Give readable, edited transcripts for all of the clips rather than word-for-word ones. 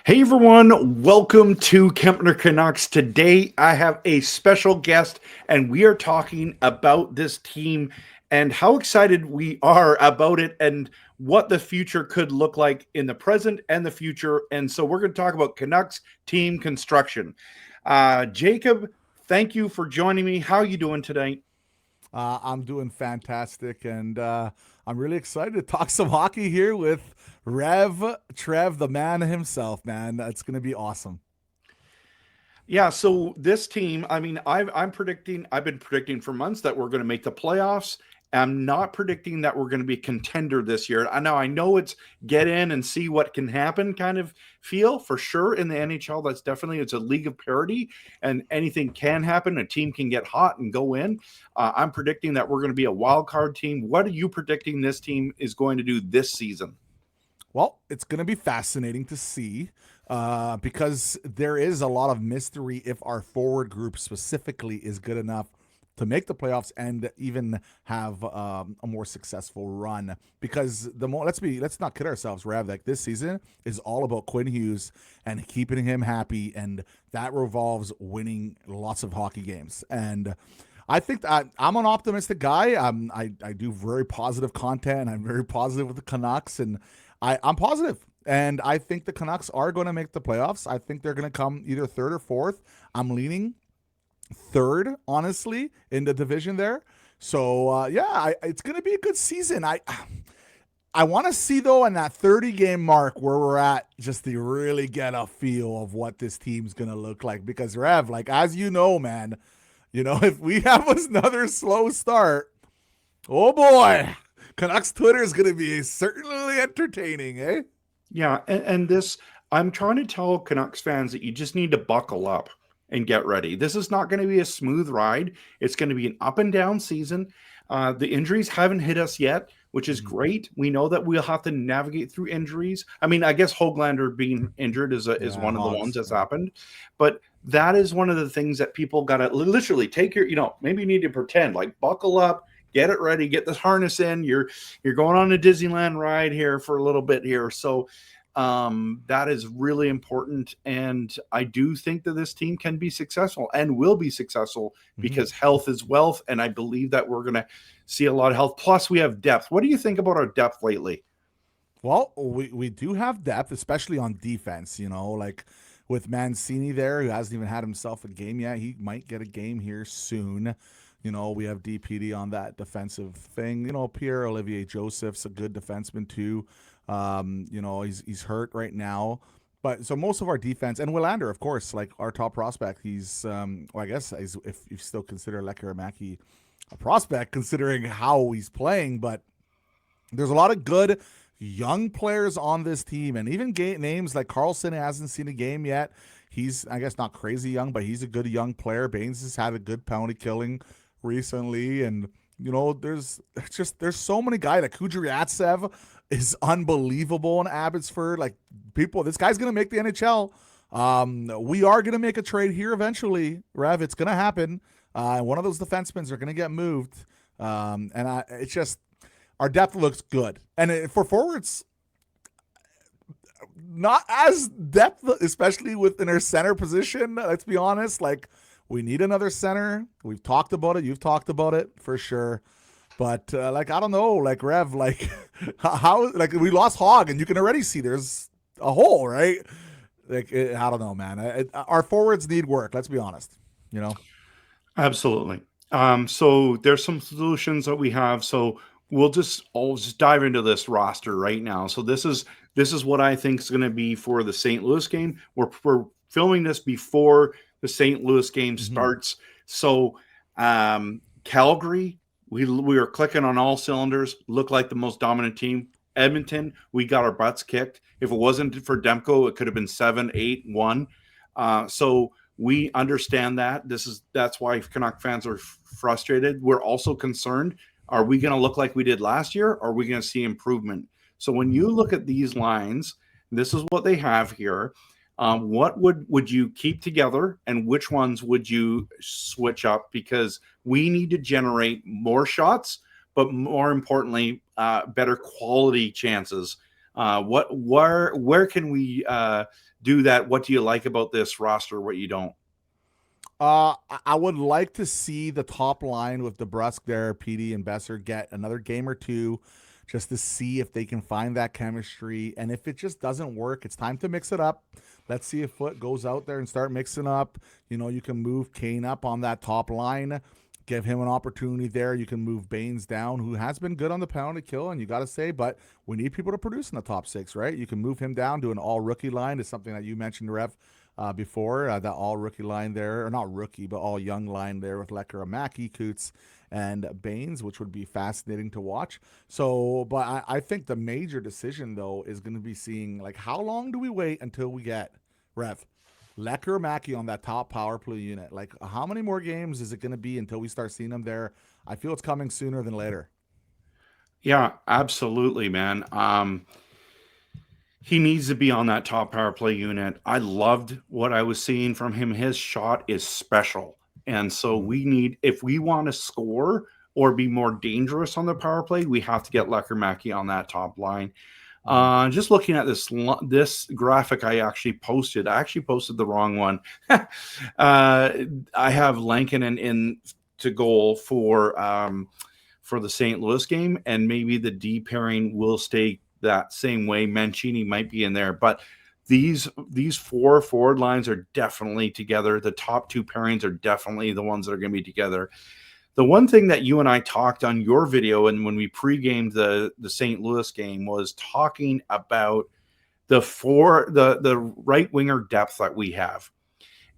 Hey everyone, welcome to Kempner Canucks. Today I have a special guest and we are talking about this team and how excited we are about it and what the future could look like in the present and the future. And so we're going to talk about Canucks Team Construction. Jacob, thank you for joining me. How are you doing today? I'm doing fantastic, and I'm really excited to talk some hockey here with RevTrev, the man himself, man. It's going to be awesome. Yeah, so this team, I've been predicting for months that we're going to make the playoffs. I'm not predicting that we're going to be a contender this year. I know it's get in and see what can happen kind of feel for sure in the NHL. That's definitely it's a league of parity and anything can happen. A team can get hot and go in. I'm predicting that we're going to be a wild card team. What are you predicting this team is going to do this season? Well, it's going to be fascinating to see because there is a lot of mystery if our forward group specifically is good enough to make the playoffs and even have a more successful run. Because let's not kid ourselves, Rav. Like this season is all about Quinn Hughes and keeping him happy, and that revolves winning lots of hockey games. And I think that I'm an optimistic guy. I do very positive content. I'm very positive with the Canucks, and I'm positive. And I think the Canucks are going to make the playoffs. I think they're going to come either third or fourth. I'm leaning third, honestly, in the division there. So it's going to be a good season. I want to see though in that 30 game mark where we're at, just to really get a feel of what this team's going to look like. Because Rev, like as you know, man, if we have another slow start, oh boy, Canucks Twitter is going to be certainly entertaining, eh? Yeah, and this I'm trying to tell Canucks fans that you just need to buckle up and get ready. This is not going to be a smooth ride. It's going to be an up and down season. The injuries haven't hit us yet, which is Mhm. great. We know that we'll have to navigate through injuries. I mean, I guess Hoglander being injured is Yeah, one of the ones Hogs. that's Yeah. happened, but that is one of the things that people got to literally take maybe you need to pretend like buckle up, get it ready, get this harness in. You're going on a Disneyland ride here for a little bit here. So that is really important. And I do think that this team can be successful and will be successful Mhm. because health is wealth. And I believe that we're going to see a lot of health. Plus, we have depth. What do you think about our depth lately? Well, we do have depth, especially on defense. Like with Mancini there, who hasn't even had himself a game yet. He might get a game here soon. We have DPD on that defensive thing. Pierre Olivier Joseph's a good defenseman too. He's hurt right now. But so most of our defense and Willander, of course, like our top prospect, he's I guess if you still consider Lekkerimäki a prospect, considering how he's playing, but there's a lot of good young players on this team, and even names like Carlson hasn't seen a game yet. He's, I guess, not crazy young, but he's a good young player. Baines has had a good penalty killing recently, and there's so many guys. Like Kudryavtsev is unbelievable in Abbotsford. Like this guy's gonna make the NHL. We are gonna make a trade here eventually, Rev. It's gonna happen. One of those defensemen are gonna get moved. It's just our depth looks good. And for forwards, not as depth, especially within our center position. Let's be honest. Like, we need another center. We've talked about it. You've talked about it for sure. But, I don't know. Like, Rev, like, how, like, we lost Hog, and you can already see there's a hole, right? I don't know, man. Our forwards need work. Let's be honest. You know? Absolutely. So there's some solutions that we have. So I'll just dive into this roster right now. So this is what I think is going to be for the St. Louis game. We're filming this before the St. Louis game Mm-hmm. starts. So Calgary, we are clicking on all cylinders. Look like the most dominant team. Edmonton, we got our butts kicked. If it wasn't for Demko, it could have been 7-8-1. So we understand that. That's why Canuck fans are frustrated. We're also concerned. Are we going to look like we did last year? Or are we going to see improvement? So when Mm-hmm. you look at these lines, this is what they have here. What would you keep together, and which ones would you switch up? Because we need to generate more shots, but more importantly, better quality chances. Where can we do that? What do you like about this roster? What you don't? I would like to see the top line with DeBrusk there, PD and Besser get another game or two just to see if they can find that chemistry. And if it just doesn't work, it's time to mix it up. Let's see if Foot goes out there and start mixing up. You can move Kane up on that top line, give him an opportunity there. You can move Baines down, who has been good on the penalty kill, and you got to say, but we need people to produce in the top six, right? You can move him down to an all-rookie line. Is something that you mentioned, Rev, before, that all-rookie line there, or not rookie, but all-young line there with Lecker, Mackey, Coots, and Baines, which would be fascinating to watch. So, but I think the major decision, though, is going to be seeing, like, how long do we wait until we get, Rev, Lecker, Mackey on that top power play unit? Like, how many more games is it going to be until we start seeing them there? I feel it's coming sooner than later. Yeah, absolutely, man. He needs to be on that top power play unit. I loved what I was seeing from him. His shot is special. And so we need, if we want to score or be more dangerous on the power play, we have to get Lecker Mackey on that top line. Just looking at this graphic I actually posted the wrong one. I have Lankinen in to goal for the St. Louis game, and maybe the D pairing will stay that same way. Mancini might be in there, but these four forward lines are definitely together. The top two pairings are definitely the ones that are going to be together. The one thing that you and I talked on your video and when we pre-gamed the St. Louis game was talking about the right winger depth that we have.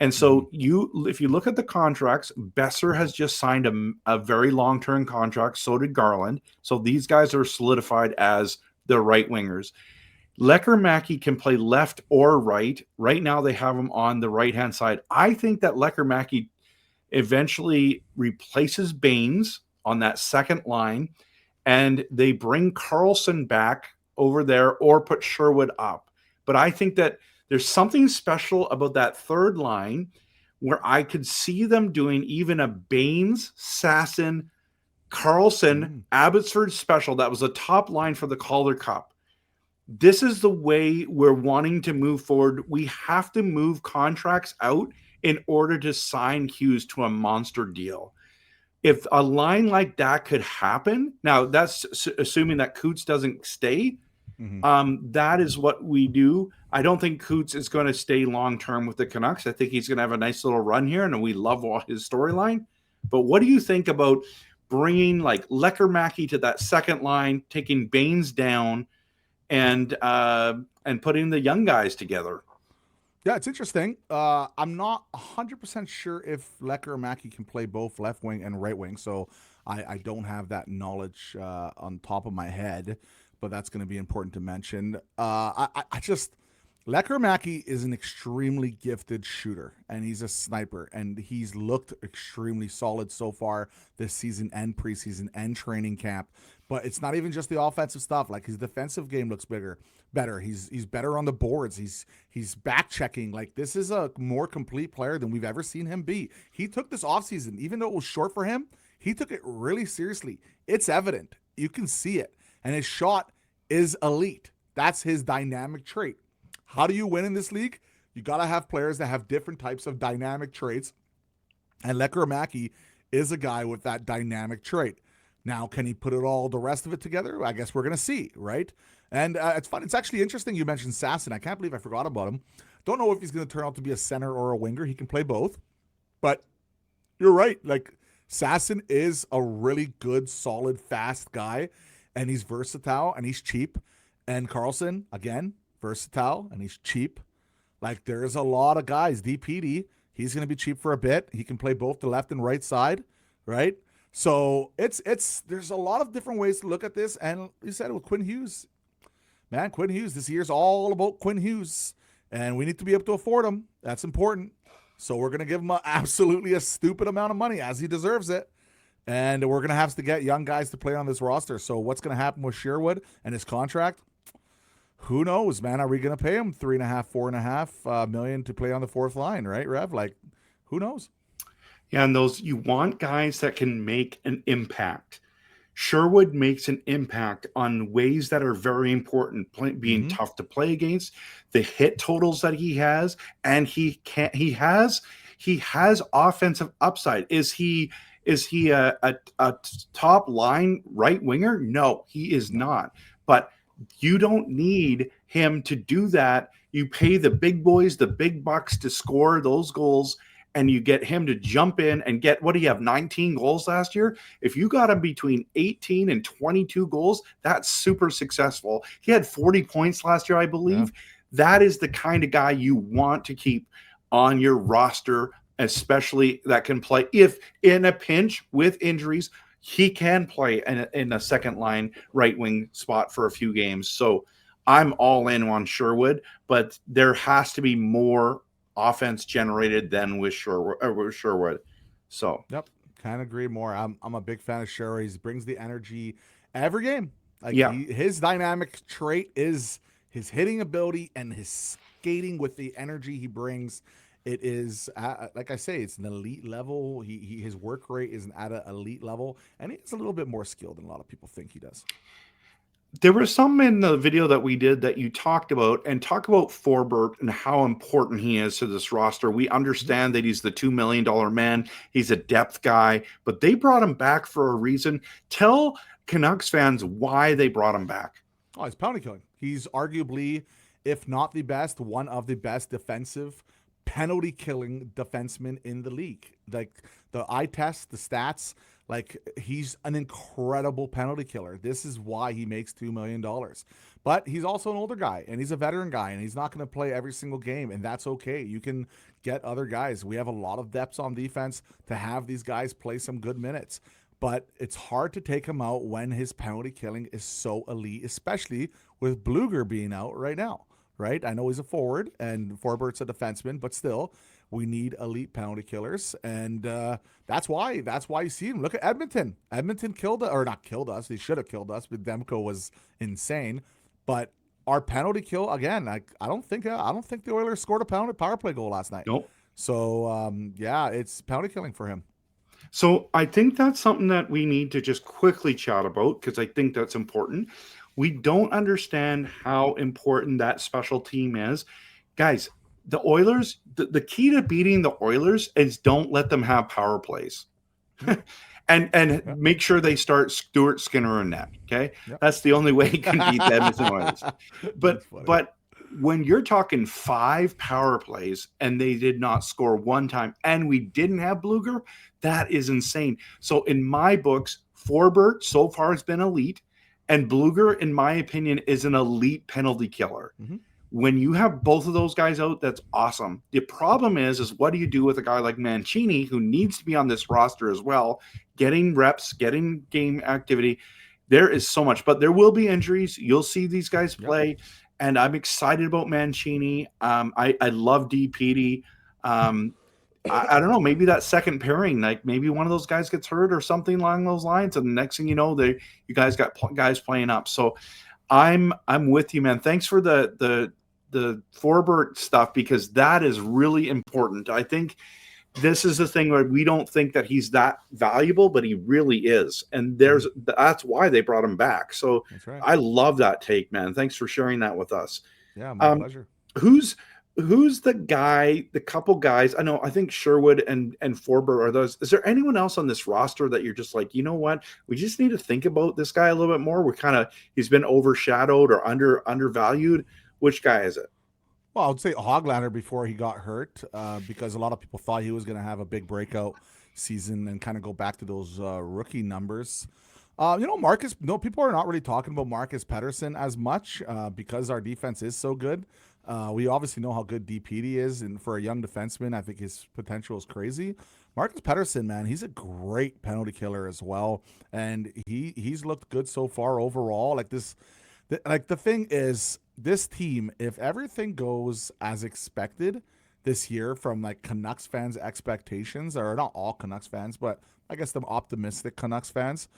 And so if you look at the contracts, Besser has just signed a very long-term contract. So did Garland. So these guys are solidified as the right wingers. Lecker Mackey can play left or right. Right now they have him on the right-hand side. I think that Lecker Mackey eventually replaces Baines on that second line, and they bring Carlson back over there or put Sherwood up. But I think that there's something special about that third line where I could see them doing even a Baines, Sasson, Carlson, Abbotsford special. That was a top line for the Calder Cup. This is the way we're wanting to move forward. We have to move contracts out in order to sign Hughes to a monster deal. If a line like that could happen, now that's assuming that Coots doesn't stay, that is what we do. I don't think Coots is going to stay long-term with the Canucks. I think he's going to have a nice little run here, and we love his storyline. But what do you think about bringing like Lecker Mackey to that second line, taking Baines down, and putting the young guys together? Yeah, it's interesting. I'm not 100% sure if Lecker or Mackey can play both left wing and right wing, so I don't have that knowledge on top of my head, but that's going to be important to mention. Lecker Mackey is an extremely gifted shooter, and he's a sniper, and he's looked extremely solid so far this season and preseason and training camp. But it's not even just the offensive stuff. Like, his defensive game looks better. He's better on the boards. He's back checking. Like, this is a more complete player than we've ever seen him be. He took this offseason, even though it was short for him, he took it really seriously. It's evident. You can see it. And his shot is elite. That's his dynamic trait. How do you win in this league? You got to have players that have different types of dynamic traits. And Lecker Mackey is a guy with that dynamic trait. Now, can he put the rest of it together? I guess we're going to see, right? And it's fun. It's actually interesting you mentioned Sasson. I can't believe I forgot about him. Don't know if he's going to turn out to be a center or a winger. He can play both. But you're right. Like, Sasson is a really good, solid, fast guy. And he's versatile and he's cheap. And Carlson, again, versatile and he's cheap. Like, there's a lot of guys. DPD, he's going to be cheap for a bit. He can play both the left and right side, right? So there's a lot of different ways to look at this. And you said it with Quinn Hughes. Man, Quinn Hughes, this year's all about Quinn Hughes. And we need to be able to afford him. That's important. So we're going to give him absolutely a stupid amount of money, as he deserves it. And we're going to have to get young guys to play on this roster. So what's going to happen with Sherwood and his contract? Who knows, man? Are we going to pay him $3.5 million to play on the fourth line, right, Rev? Like, who knows? Yeah, and you want guys that can make an impact. Sherwood makes an impact on ways that are very important, being tough to play against, the hit totals that he has, and he has offensive upside. Is he a top line right winger? No, he is not. But you don't need him to do that. You pay the big boys the big bucks to score those goals, and you get him to jump in and get, what do you have, 19 goals last year? If you got him between 18 and 22 goals, that's super successful. He had 40 points last year, I believe. Yeah. That is the kind of guy you want to keep on your roster, especially that can play. If in a pinch with injuries, he can play in a second line right wing spot for a few games. So I'm all in on Sherwood, but there has to be more offense generated than with Sherwood. So yep, can't agree more. I'm a big fan of Sherwood. He brings the energy every game. Like his dynamic trait is his hitting ability and his skating with the energy he brings. It is, like I say, it's an elite level. His work rate is at an elite level, and he's a little bit more skilled than a lot of people think he does. There was some in the video that we did that you talked about Forbert and how important he is to this roster. We understand that he's the $2 million man. He's a depth guy, but they brought him back for a reason. Tell Canucks fans why they brought him back. Oh, he's penalty killing. He's arguably, if not the best, one of the best defensive penalty killing defensemen in the league. Like the eye test, the stats, like he's an incredible penalty killer. This is why he makes $2 million. But he's also an older guy, and he's a veteran guy, and he's not going to play every single game, and that's okay. You can get other guys. We have a lot of depth on defense to have these guys play some good minutes. But it's hard to take him out when his penalty killing is so elite, especially with Bluger being out right now, right? I know he's a forward, and Forbert's a defenseman, but still, we need elite penalty killers, and that's why you see him. Look at Edmonton. Edmonton not killed us. They should have killed us, but Demko was insane. But our penalty kill again. I don't think the Oilers scored a power play goal last night. Nope. So it's penalty killing for him. So I think that's something that we need to just quickly chat about, because I think that's important. We don't understand how important that special team is, guys. The Oilers, the key to beating the Oilers is don't let them have power plays. and make sure they start Stuart Skinner in net. Okay. Yep. That's the only way you can beat the Edmonton Oilers. But when you're talking 5 power plays and they did not score one time and we didn't have Bluger, that is insane. So in my books, Forbert so far has been elite, and Bluger, in my opinion, is an elite penalty killer. Mm-hmm. When you have both of those guys out, that's awesome. The problem is what do you do with a guy like Mancini, who needs to be on this roster as well, getting reps, getting game activity? There is so much, but there will be injuries. You'll see these guys play, yep. And I'm excited about Mancini. I love DPD. I don't know, maybe that second pairing, like maybe one of those guys gets hurt or something along those lines, and the next thing you know, you guys got guys playing up. So I'm with you, man. Thanks for the Forbert stuff, because that is really important. I think this is the thing where we don't think that he's that valuable, but he really is. And that's why they brought him back. So that's right. I love that take, man. Thanks for sharing that with us. Yeah, my pleasure. Who's the couple guys? I think Sherwood and Forbert are those. Is there anyone else on this roster that you're just like, you know what? We just need to think about this guy a little bit more. He's been overshadowed or undervalued. Which guy is it? Well, I would say Hoglander before he got hurt, because a lot of people thought he was going to have a big breakout season and kind of go back to those rookie numbers. Marcus. No, people are not really talking about Marcus Pettersson as much because our defense is so good. We obviously know how good DPD is, and for a young defenseman, I think his potential is crazy. Marcus Pettersson, man, he's a great penalty killer as well, and he's looked good so far overall. The thing is, this team, if everything goes as expected this year from Canucks fans' expectations, or not all Canucks fans, but I guess the optimistic Canucks fans,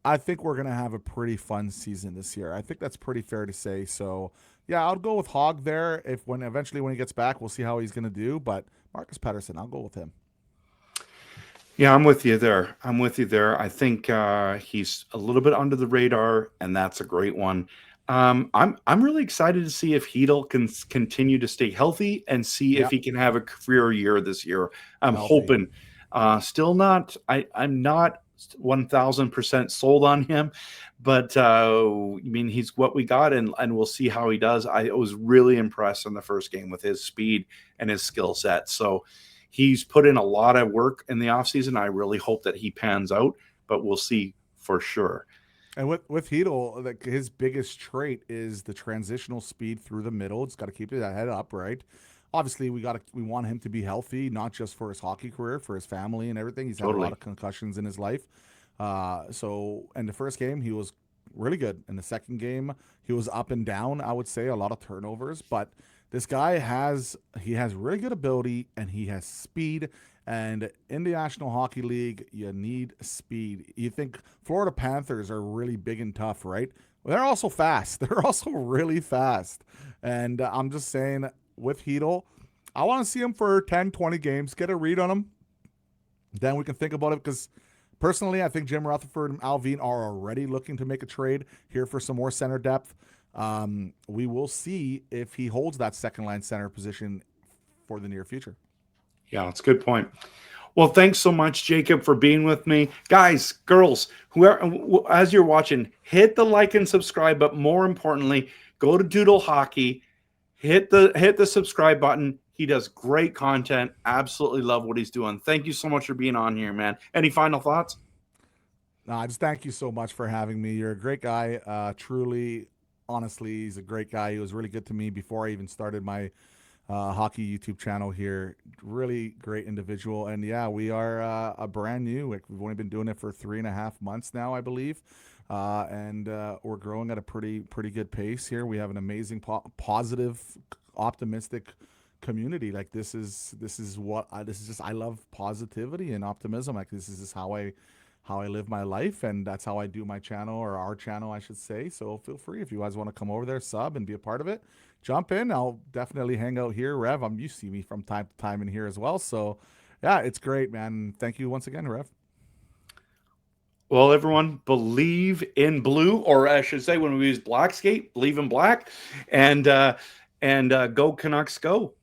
I think we're going to have a pretty fun season this year. I think that's pretty fair to say. So, yeah, I'll go with Hog there. Eventually when he gets back, we'll see how he's going to do. But Marcus Pettersson, I'll go with him. Yeah, I'm with you there. I think he's a little bit under the radar, and that's a great one. I'm really excited to see if Heedle can continue to stay healthy and see if Yep, he can have a career year this year. I'm healthy. hoping. Still not. I'm not 1,000% sold on him, but I mean he's what we got, and we'll see how he does. I was really impressed in the first game with his speed and his skill set. So he's put in a lot of work in the offseason. I really hope that he pans out, but we'll see for sure. And with Heedle, like his biggest trait is the transitional speed through the middle. It's got to keep that head up, right? Obviously, we want him to be healthy, not just for his hockey career, for his family and everything. He's had a lot Totally. of concussions in his life. So in the first game, he was really good. In the second game, he was up and down. I would say a lot of turnovers, but this guy has really good ability and he has speed. And in the National Hockey League, you need speed. You think Florida Panthers are really big and tough, right? Well, they're also fast. They're also really fast. And I'm just saying, with Heedle, I want to see him for 10, 20 games, get a read on him. Then we can think about it because personally, I think Jim Rutherford and Alvin are already looking to make a trade here for some more center depth. We will see if he holds that second line center position for the near future. Yeah, that's a good point. Well, thanks so much, Jacob, for being with me. Guys, girls, whoever, as you're watching, hit the like and subscribe, but more importantly, go to Doodle Hockey, hit the subscribe button. He does great content. Absolutely love what he's doing. Thank you so much for being on here, man. Any final thoughts? No, I just thank you so much for having me. You're a great guy. Truly, honestly, he's a great guy. He was really good to me before I even started my hockey YouTube channel here. Really great individual. And yeah, we are a brand new. Like, we've only been doing it for 3.5 months now, I believe. And we're growing at a pretty good pace here. We have an amazing, positive, optimistic community. Like this is just I love positivity and optimism. Like this is just how I live my life, and that's how I do my channel, or our channel, I should say. So feel free if you guys want to come over there, sub, and be a part of it. Jump in. I'll definitely hang out here, Rev. You see me from time to time in here as well. So yeah, it's great, man. Thank you once again, Rev. Well, everyone, believe in blue, or I should say, when we use black skate, believe in black, and go Canucks, go.